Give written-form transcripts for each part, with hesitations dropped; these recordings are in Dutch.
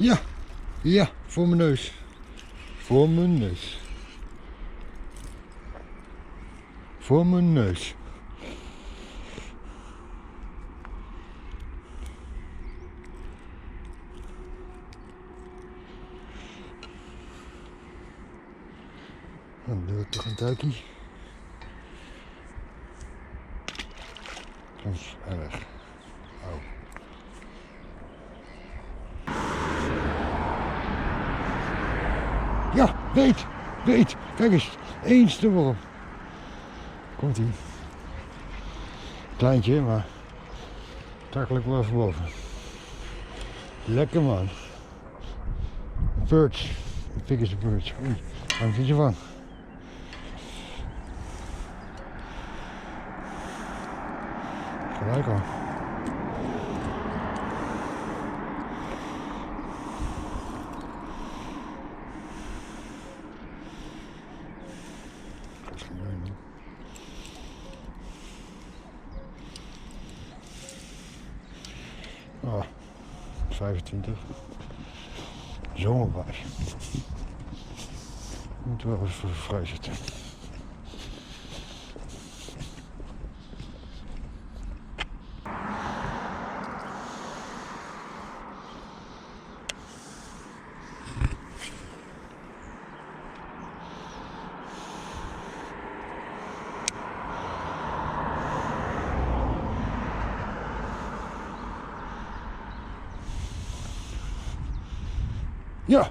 Ja, ja, voor mijn neus. Voor mijn neus. Voor mijn neus. Dan doe ik toch een duikje. En weg. Oh. Ja, weet. Kijk eens, eens de worm. Komt ie. Kleintje, maar takkelijk wel even boven. Lekker man. Perch. Een pik is een perch. Oei, waar vind je van? Gelijk al. Dat is geen leuk. 25. Zomerbaas. Moet wel eens vrij zitten.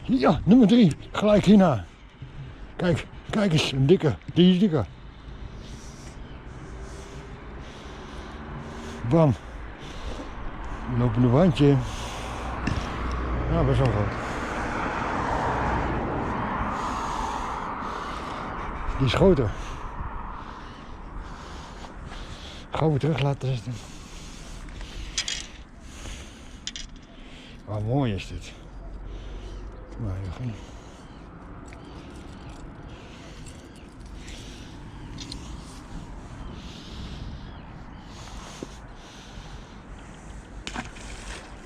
Ja, nummer 3, gelijk hierna. Kijk eens, een dikke, die is dikker. Bam. Lopende wandje. Ja, best wel groot. Die is groter. Gauw weer terug laten zitten. Oh, mooi is dit. Maar jochie.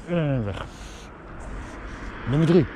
En weg. Nummer 3.